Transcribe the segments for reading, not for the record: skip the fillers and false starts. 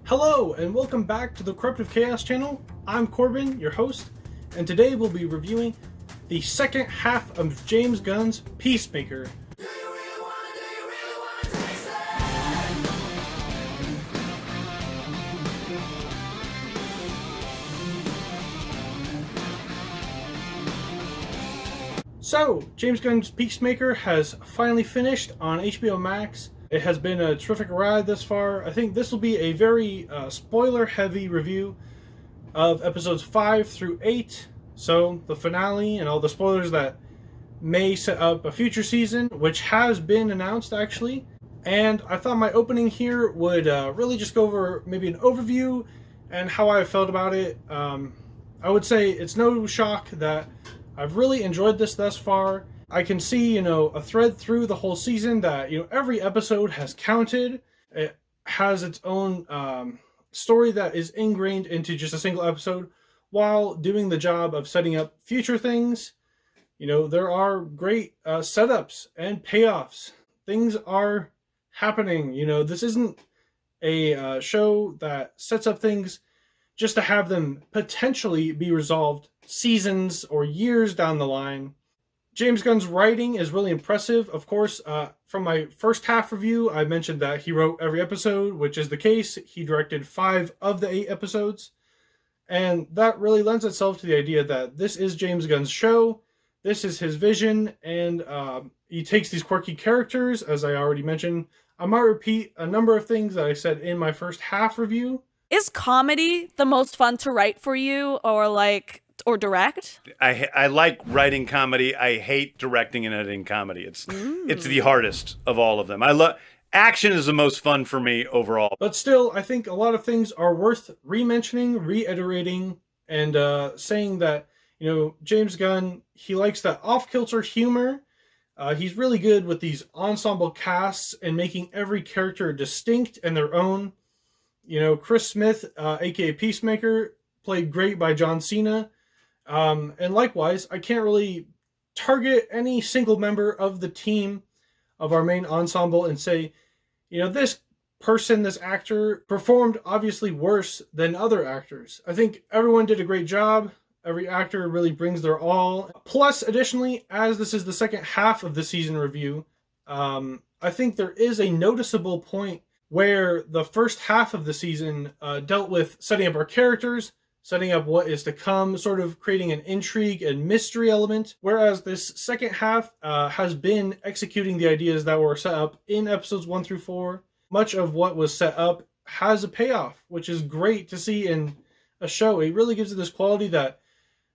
Hello, and welcome back to the Corruptive Chaos channel. I'm Corbin, your host, and today we'll be reviewing the second half of James Gunn's Peacemaker. So, James Gunn's Peacemaker has finally finished on HBO Max. It has been a terrific ride thus far. I think this will be a very spoiler-heavy review of episodes 5 through 8. So, the finale and all the spoilers that may set up a future season, which has been announced actually. And I thought my opening here would really just go over maybe an overview and how I felt about it. I would say it's no shock that I've really enjoyed this thus far. I can see, a thread through the whole season that, every episode has counted. It has its own story that is ingrained into just a single episode while doing the job of setting up future things. There are great setups and payoffs. Things are happening. This isn't a show that sets up things just to have them potentially be resolved seasons or years down the line. James Gunn's writing is really impressive. Of course, from my first half review, I mentioned that he wrote every episode, which is the case. He directed 5 of the 8 episodes. And that really lends itself to the idea that this is James Gunn's show. This is his vision. And he takes these quirky characters, as I already mentioned. I might repeat a number of things that I said in my first half review. Is comedy the most fun to write for you, or direct? I like writing comedy. I hate directing and editing comedy. It's the hardest of all of them. Action is the most fun for me overall. But still, I think a lot of things are worth re-mentioning, reiterating, and saying that, James Gunn, he likes that off-kilter humor. He's really good with these ensemble casts and making every character distinct and their own. Chris Smith, aka Peacemaker, played great by Cena. And likewise, I can't really target any single member of the team of our main ensemble and say, this person, this actor, performed obviously worse than other actors. I think everyone did a great job. Every actor really brings their all. Plus, additionally, as this is the second half of the season review, I think there is a noticeable point where the first half of the season dealt with setting up our characters, setting up what is to come, sort of creating an intrigue and mystery element, whereas this second half has been executing the ideas that were set up in episodes 1 through 4. Much of what was set up has a payoff, which is great to see in a show. It really gives it this quality that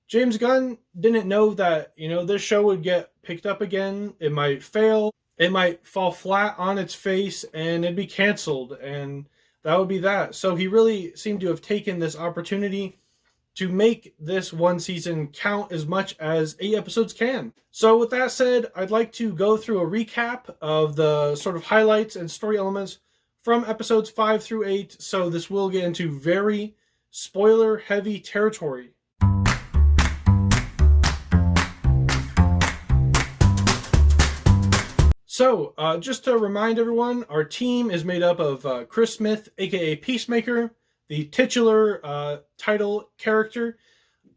James Gunn didn't know that, this show would get picked up again. It might fail. It might fall flat on its face and it'd be canceled, and that would be that. So he really seemed to have taken this opportunity to make this one season count as much as 8 episodes can. So with that said, I'd like to go through a recap of the sort of highlights and story elements from episodes 5 through 8. So this will get into very spoiler-heavy territory. So, just to remind everyone, our team is made up of Chris Smith, aka Peacemaker, the titular title character,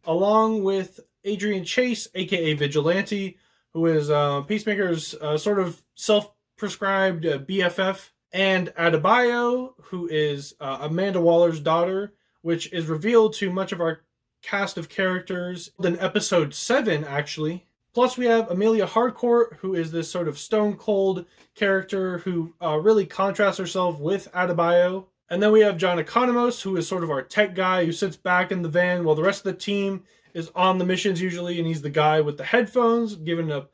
along with Adrian Chase, aka Vigilante, who is Peacemaker's sort of self-prescribed BFF, and Adebayo, who is Amanda Waller's daughter, which is revealed to much of our cast of characters in episode 7, actually. Plus, we have Amelia Harcourt, who is this sort of stone-cold character who really contrasts herself with Adebayo. And then we have John Economos, who is sort of our tech guy who sits back in the van while the rest of the team is on the missions usually, and he's the guy with the headphones, giving up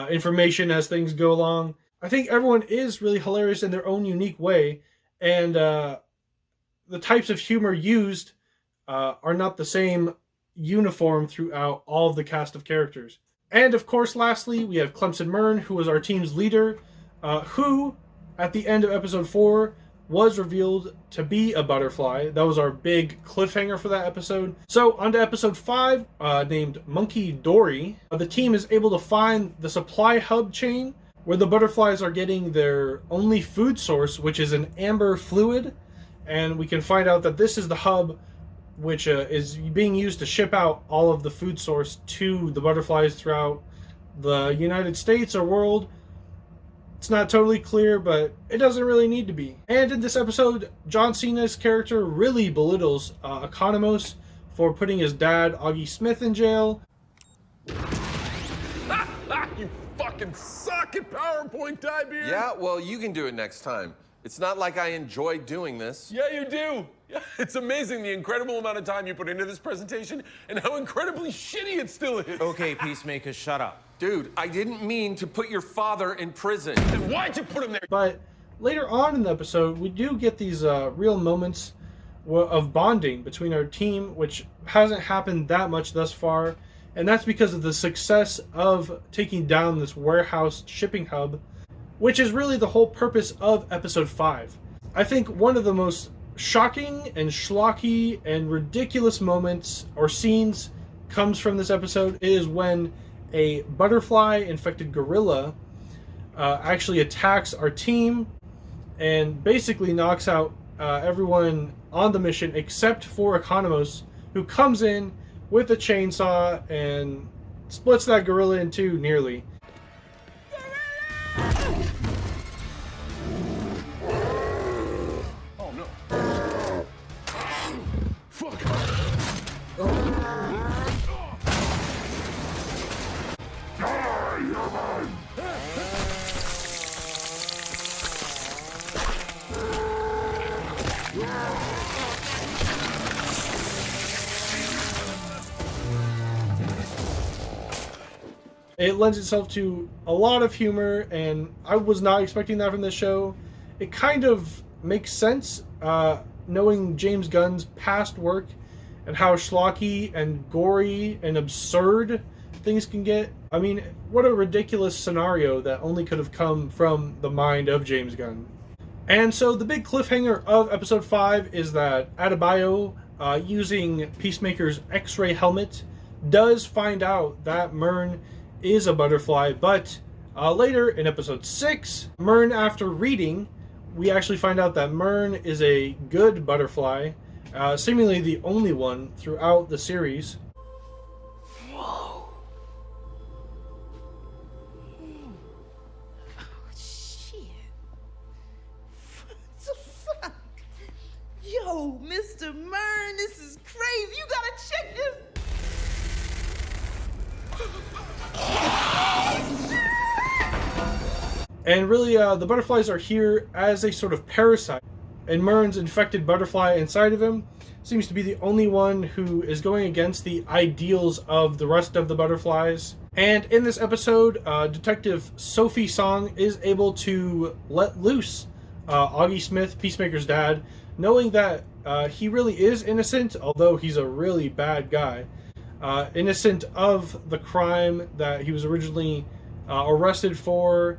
information as things go along. I think everyone is really hilarious in their own unique way, and the types of humor used are not the same uniform throughout all of the cast of characters. And of course, lastly, we have Clemson Mern, who was our team's leader, who, at the end of episode 4, was revealed to be a butterfly. That was our big cliffhanger for that episode. So, on to episode 5, named Monkey Dory. The team is able to find the supply hub chain where the butterflies are getting their only food source, which is an amber fluid. and we can find out that this is the hub which is being used to ship out all of the food source to the butterflies throughout the United States or world. It's not totally clear, but it doesn't really need to be. And in this episode, John Cena's character really belittles Economos for putting his dad, Augie Smith, in jail. You fucking suck at PowerPoint, Diebeard! Yeah, well, you can do it next time. It's not like I enjoy doing this. Yeah, you do. Yeah, it's amazing the incredible amount of time you put into this presentation and how incredibly shitty it still is. Okay, Peacemaker, shut up. Dude, I didn't mean to put your father in prison. Then why'd you put him there? But later on in the episode, we do get these real moments of bonding between our team, which hasn't happened that much thus far. And that's because of the success of taking down this warehouse shipping hub, which is really the whole purpose of episode 5. I think one of the most shocking and schlocky and ridiculous moments or scenes comes from this episode is when a butterfly-infected gorilla actually attacks our team and basically knocks out everyone on the mission except for Economos, who comes in with a chainsaw and splits that gorilla in two nearly. Oh, no. Fuck. It lends itself to a lot of humor, and I was not expecting that from this show. It kind of makes sense, knowing James Gunn's past work and how schlocky and gory and absurd things can get. I mean, what a ridiculous scenario that only could have come from the mind of James Gunn. And so the big cliffhanger of episode 5 is that Adebayo, using Peacemaker's X-ray helmet, does find out that Myrn is a butterfly, but later in episode 6, Myrn, after reading, we actually find out that Myrn is a good butterfly, seemingly the only one throughout the series. Whoa. Oh, shit. What the fuck? Yo, Mr. Myrn, this is crazy. You gotta check this. And really, the butterflies are here as a sort of parasite. And Myrn's infected butterfly inside of him seems to be the only one who is going against the ideals of the rest of the butterflies. And in this episode, Detective Sophie Song is able to let loose Augie Smith, Peacemaker's dad, knowing that he really is innocent, although he's a really bad guy. Innocent of the crime that he was originally arrested for,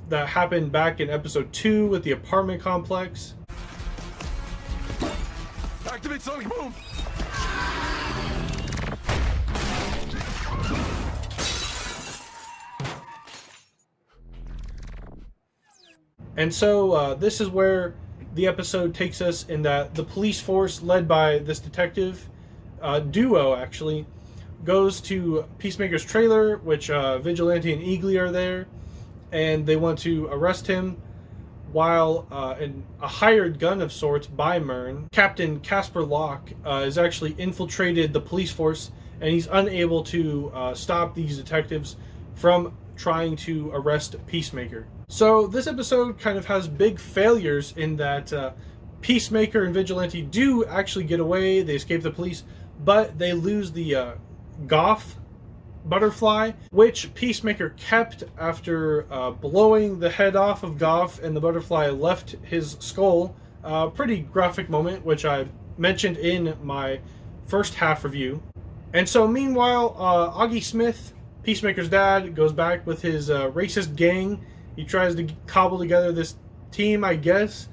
that happened back in episode 2 with the apartment complex. Activate sonic boom! And so this is where the episode takes us, in that the police force led by this detective duo actually goes to Peacemaker's trailer, which Vigilante and Eagly are there, and they want to arrest him, while a hired gun of sorts by Myrn, Captain Casper Locke, has actually infiltrated the police force, and he's unable to stop these detectives from trying to arrest Peacemaker. So this episode kind of has big failures in that Peacemaker and Vigilante do actually get away, they escape the police, but they lose the Goff butterfly, which Peacemaker kept after blowing the head off of Goff, and the butterfly left his skull. Pretty graphic moment, which I mentioned in my first half review. And so meanwhile, Augie Smith, Peacemaker's dad, goes back with his racist gang. He tries to cobble together this team, I guess,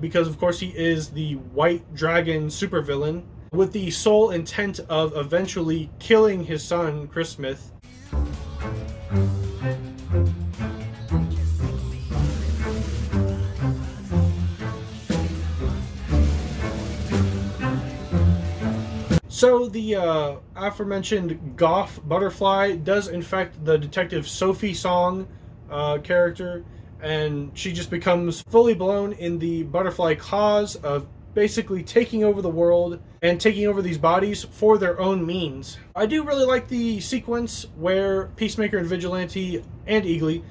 because of course he is the White Dragon supervillain, with the sole intent of eventually killing his son, Chris Smith. So the aforementioned Goth Butterfly does infect the Detective Sophie Song character, and she just becomes fully blown in the butterfly cause of basically taking over the world and taking over these bodies for their own means. I do really like the sequence where Peacemaker and Vigilante and Eagly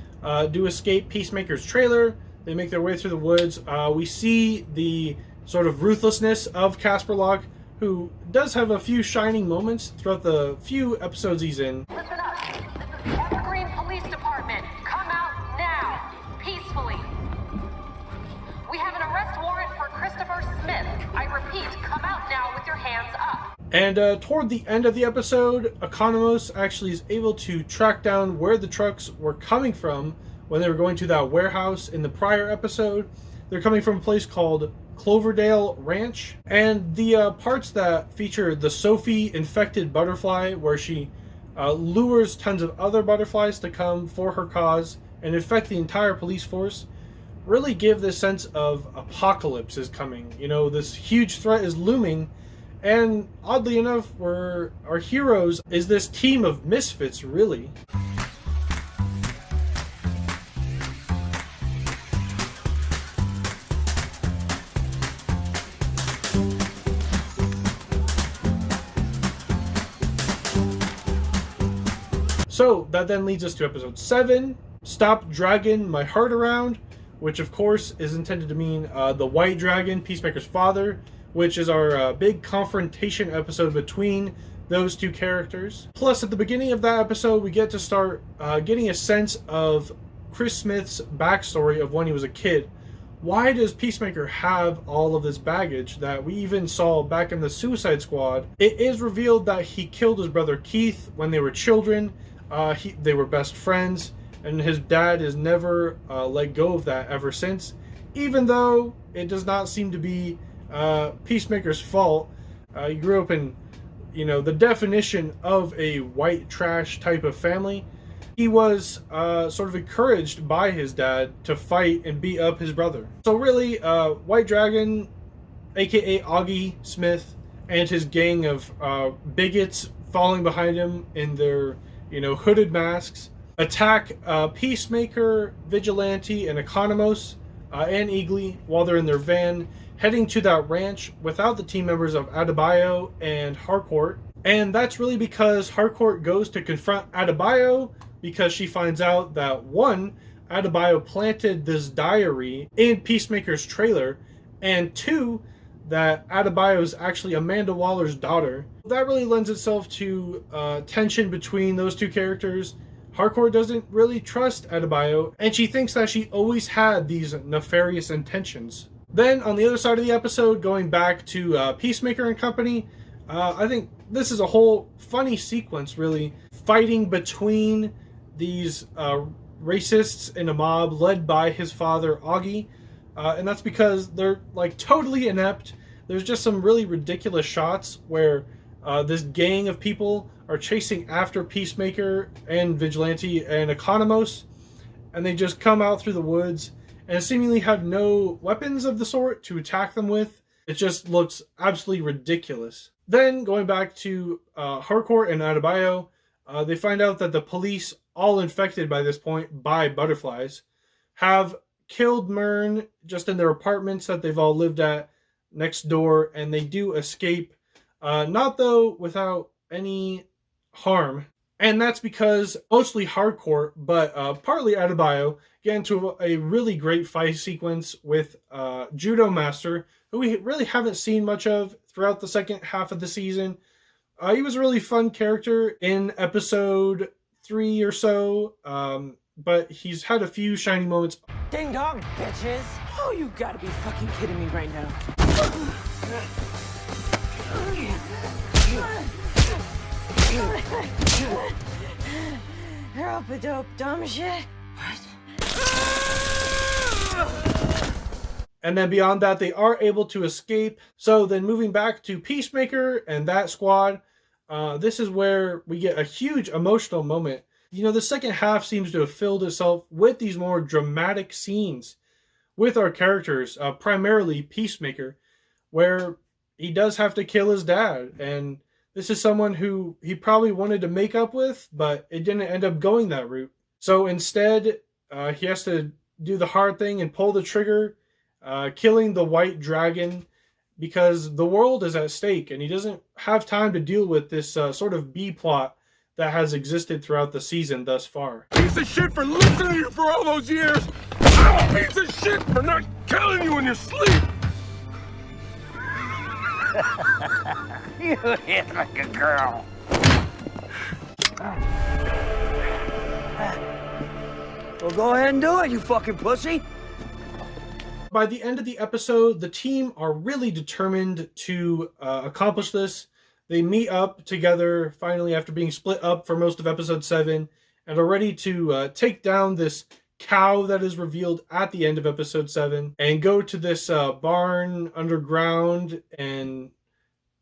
do escape Peacemaker's trailer. They make their way through the woods. We see the sort of ruthlessness of Casper Locke, who does have a few shining moments throughout the few episodes he's in. Listen up. This is Evergreen Police Department. Come out now. Peacefully. We have an arrest warrant for Christopher Smith. I repeat, come out now with your hands up. And toward the end of the episode, Economos actually is able to track down where the trucks were coming from when they were going to that warehouse in the prior episode. They're coming from a place called Cloverdale Ranch. And the parts that feature the Sophie infected butterfly, where she lures tons of other butterflies to come for her cause and infect the entire police force, really give this sense of apocalypse is coming. You know, this huge threat is looming, and oddly enough, our heroes is this team of misfits, really. So that then leads us to episode 7, Stop Dragging My Heart Around, which of course is intended to mean the White Dragon, Peacemaker's father, which is our big confrontation episode between those two characters. Plus, at the beginning of that episode, we get to start getting a sense of Chris Smith's backstory of when he was a kid. Why does Peacemaker have all of this baggage that we even saw back in the Suicide Squad? It is revealed that he killed his brother Keith when they were children. They were best friends, and his dad has never let go of that ever since, even though it does not seem to be Peacemaker's fault. He grew up in, the definition of a white trash type of family. He was sort of encouraged by his dad to fight and beat up his brother. So really, White Dragon, aka Augie Smith, and his gang of bigots falling behind him in their hooded masks, attack Peacemaker, Vigilante, and Economos and Eagly while they're in their van heading to that ranch without the team members of Adebayo and Harcourt. And that's really because Harcourt goes to confront Adebayo because she finds out that, one, Adebayo planted this diary in Peacemaker's trailer, and two, that Adebayo is actually Amanda Waller's daughter. That really lends itself to tension between those two characters. Harcourt doesn't really trust Adebayo, and she thinks that she always had these nefarious intentions. Then, on the other side of the episode, going back to Peacemaker and company, I think this is a whole funny sequence, really, fighting between these racists in a mob led by his father, Augie, and that's because they're, totally inept. There's just some really ridiculous shots where this gang of people are chasing after Peacemaker and Vigilante and Economos, and they just come out through the woods and seemingly have no weapons of the sort to attack them with. It just looks absolutely ridiculous. Then, going back to Harcourt and Adebayo, they find out that the police, all infected by this point by butterflies, have killed Myrn just in their apartments that they've all lived at next door, and they do escape, not though without any harm. And that's because mostly Harcourt, but partly Adebayo, get into a really great fight sequence with Judo Master, who we really haven't seen much of throughout the second half of the season. He was a really fun character in episode 3 or so, but he's had a few shining moments. Ding dong, bitches! Oh, you gotta be fucking kidding me right now. Rope-a-dope dumb shit. And then beyond that, they are able to escape. So then moving back to Peacemaker and that squad, this is where we get a huge emotional moment. The second half seems to have filled itself with these more dramatic scenes with our characters, primarily Peacemaker, where he does have to kill his dad. And This is someone who he probably wanted to make up with, but it didn't end up going that route. So instead, he has to do the hard thing and pull the trigger, killing the white dragon, because the world is at stake and he doesn't have time to deal with this sort of B plot that has existed throughout the season thus far. Piece of shit for listening to you for all those years. I'm a piece of shit for not killing you in your sleep. You hit like a girl. Well, go ahead and do it, you fucking pussy. By the end of the episode, the team are really determined to accomplish this. They meet up together finally after being split up for most of episode 7 and are ready to take down this cow that is revealed at the end of episode 7 and go to this barn underground and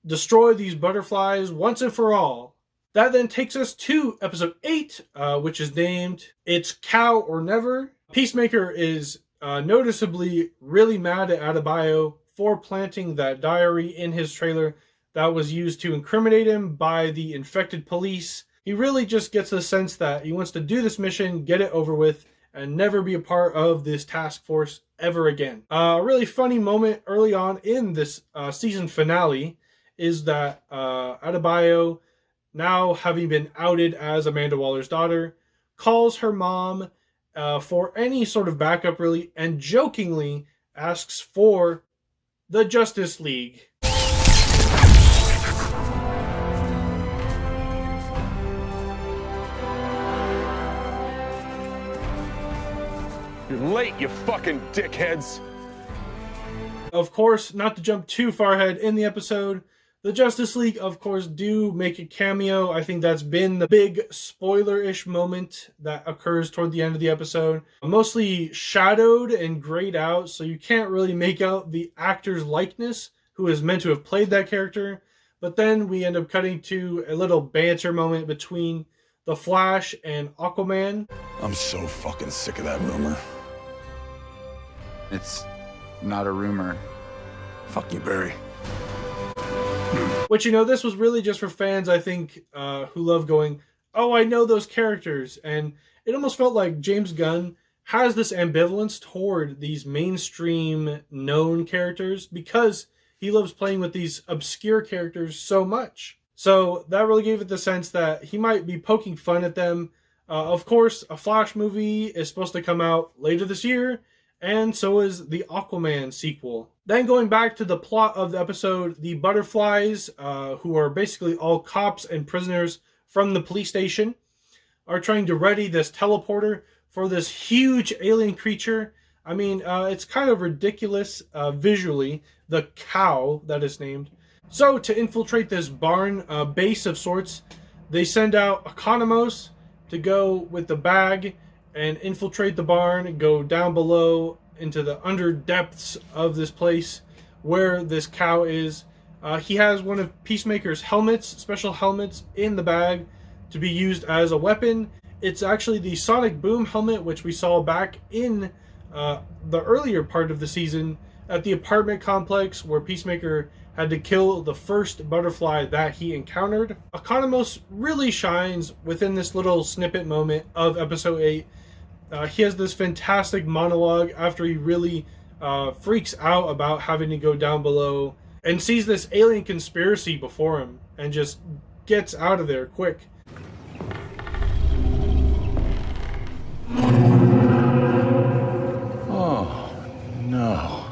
destroy these butterflies once and for all. That then takes us to episode 8, which is named It's Cow or Never. Peacemaker is noticeably really mad at Adebayo for planting that diary in his trailer that was used to incriminate him by the infected police. He really just gets the sense that he wants to do this mission, get it over with, and never be a part of this task force ever again. A really funny moment early on in this season finale is that Adebayo, now having been outed as Amanda Waller's daughter, calls her mom for any sort of backup, really, and jokingly asks for the Justice League. You're late, you fucking dickheads. Of course, not to jump too far ahead in the episode, the Justice League, of course, do make a cameo. I think that's been the big spoiler-ish moment that occurs toward the end of the episode. Mostly shadowed and grayed out, so you can't really make out the actor's likeness who is meant to have played that character. But then we end up cutting to a little banter moment between the Flash and Aquaman. I'm so fucking sick of that rumor. It's not a rumor. Fuck you, Barry. Which, you know, this was really just for fans, I think, who love going, oh, I know those characters. And it almost felt like James Gunn has this ambivalence toward these mainstream known characters because he loves playing with these obscure characters so much. So that really gave it the sense that he might be poking fun at them. Of course, a Flash movie is supposed to come out later this year, and so is the Aquaman sequel. Then going back to the plot of the episode, the butterflies, who are basically all cops and prisoners from the police station, are trying to ready this teleporter for this huge alien creature. I mean, it's kind of ridiculous visually, the cow that is named. So to infiltrate this barn base of sorts, they send out Economos to go with the bag and infiltrate the barn, go down below into the under depths of this place where this cow is. He has one of Peacemaker's helmets, special helmets, in the bag to be used as a weapon. It's actually the sonic boom helmet, which we saw back in the earlier part of the season at the apartment complex where Peacemaker had to kill the first butterfly that he encountered. Economos really shines within this little snippet moment of episode 8. He has this fantastic monologue after he really freaks out about having to go down below and sees this alien conspiracy before him and just gets out of there quick. Oh, no.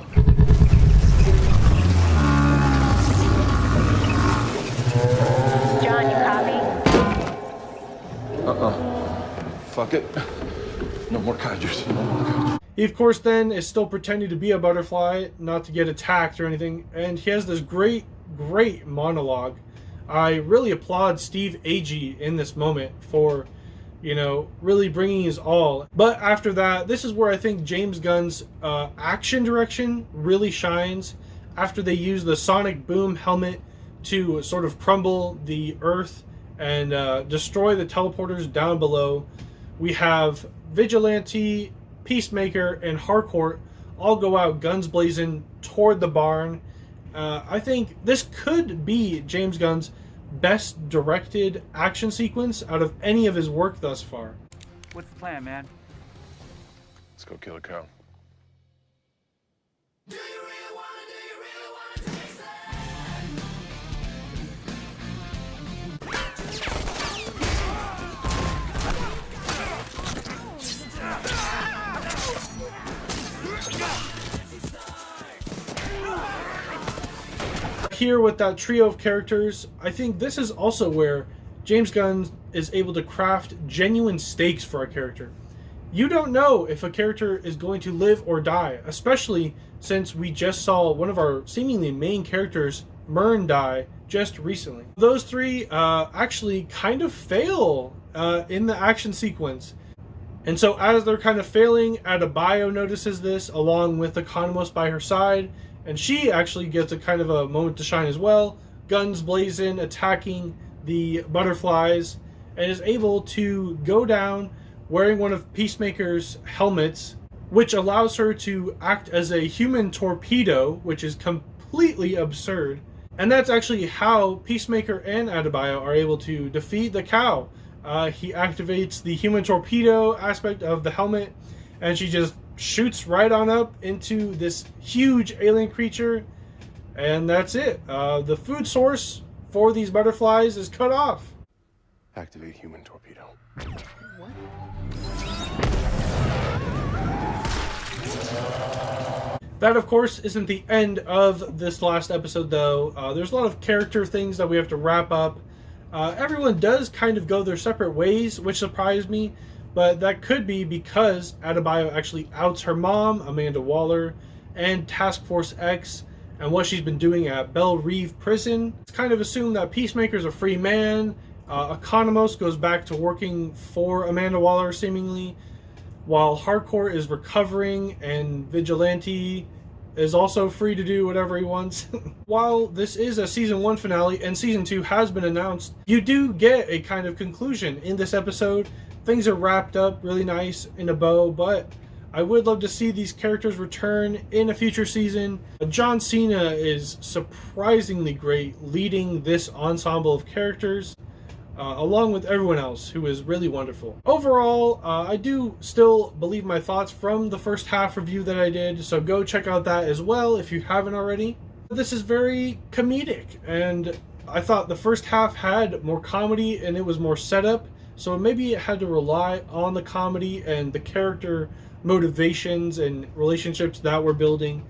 John, you copy? Fuck it. No more kaijus. No more kaijus. He, of course, then is still pretending to be a butterfly, not to get attacked or anything, and he has this great monologue. I really applaud Steve Agee in this moment for, you know, really bringing his all. But after that, this is where I think James Gunn's action direction really shines. After they use the sonic boom helmet to sort of crumble the earth and destroy the teleporters down below, we have Vigilante, Peacemaker, and Harcourt all go out guns blazing toward the barn. I think this could be James Gunn's best directed action sequence out of any of his work thus far. What's the plan, man? Let's go kill a cow. Here with that trio of characters, I think this is also where James Gunn is able to craft genuine stakes for a character. You don't know if a character is going to live or die, especially since we just saw one of our seemingly main characters, Myrn, die just recently. Those three actually kind of fail in the action sequence. And so as they're kind of failing, Adebayo notices this along with Economos by her side, and she actually gets a kind of a moment to shine as well. Guns blazing, attacking the butterflies, and is able to go down wearing one of Peacemaker's helmets, which allows her to act as a human torpedo, which is completely absurd. And that's actually how Peacemaker and Adebayo are able to defeat the cow. He activates the human torpedo aspect of the helmet, and she just shoots right on up into this huge alien creature, and that's it. The food source for these butterflies is cut off. Activate human torpedo. What? That, of course, isn't the end of this last episode, though. There's a lot of character things that we have to wrap up. Everyone does kind of go their separate ways, which surprised me, but that could be because Adebayo actually outs her mom, Amanda Waller, and Task Force X, and what she's been doing at Belle Reve Prison. It's kind of assumed that Peacemaker's a free man. Economos goes back to working for Amanda Waller, seemingly, while Hardcore is recovering, and Vigilante is also free to do whatever he wants. While this is a season 1 finale and season 2 has been announced, you do get a kind of conclusion in this episode. Things are wrapped up really nice in a bow, but I would love to see these characters return in a future season. John Cena is surprisingly great leading this ensemble of characters, along with everyone else, who is really wonderful. Overall, I do still believe my thoughts from the first half review that I did, so go check out that as well if you haven't already. This is very comedic, and I thought the first half had more comedy and it was more setup, so maybe it had to rely on the comedy and the character motivations and relationships that we're building,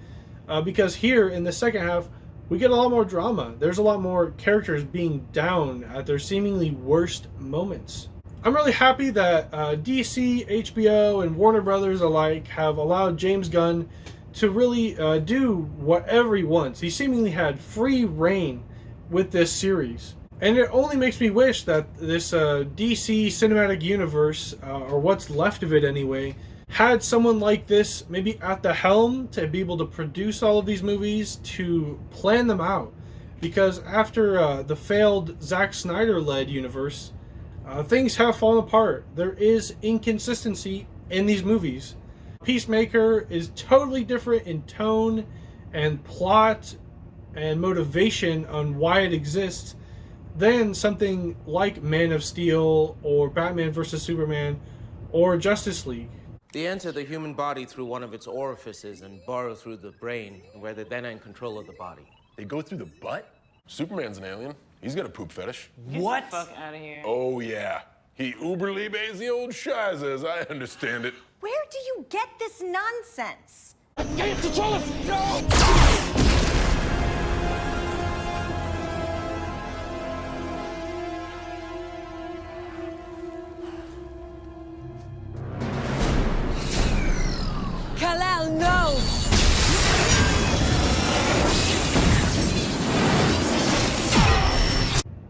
because here in the second half, we get a lot more drama. There's a lot more characters being down at their seemingly worst moments. I'm really happy that DC, HBO, and Warner Brothers alike have allowed James Gunn to really do whatever he wants. He seemingly had free reign with this series. And it only makes me wish that this DC cinematic universe, or what's left of it anyway, had someone like this maybe at the helm to be able to produce all of these movies, to plan them out. Because after the failed Zack Snyder-led universe, things have fallen apart. There is inconsistency in these movies. Peacemaker is totally different in tone and plot and motivation on why it exists than something like Man of Steel or Batman vs. Superman or Justice League. They enter the human body through one of its orifices and burrow through the brain, where they're then in control of the body. They go through the butt? Superman's an alien. He's got a poop fetish. What? Get the fuck out of here. Oh, yeah. He uberliebe's the old shiz, as I understand it. Where do you get this nonsense? Get to No! Kal-El, no!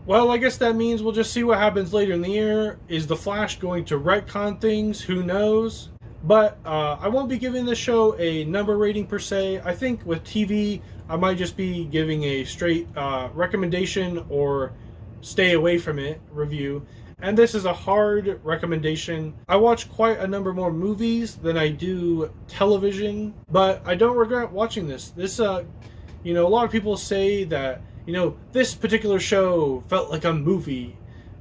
Well, I guess that means we'll just see what happens later in the year. Is The Flash going to retcon things? Who knows? But I won't be giving this show a number rating per se. I think with TV, I might just be giving a straight recommendation or stay away from it review. And this is a hard recommendation. I watch quite a number more movies than I do television, but I don't regret watching this. This, a lot of people say that you know, this particular show felt like a movie.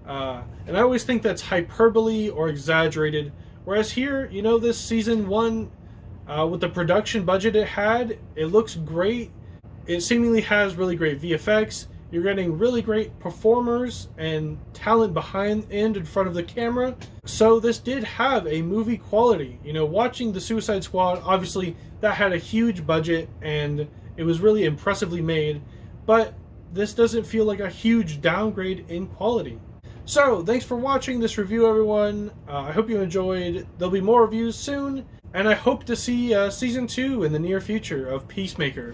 And I always think that's hyperbole or exaggerated. Whereas here, you know, this season 1, with the production budget it had, it looks great. It seemingly has really great VFX. You're getting really great performers and talent behind and in front of the camera. So this did have a movie quality. You know, watching the Suicide Squad, obviously that had a huge budget and it was really impressively made. But this doesn't feel like a huge downgrade in quality. So, thanks for watching this review, everyone. I hope you enjoyed. There'll be more reviews soon, and I hope to see Season 2 in the near future of Peacemaker.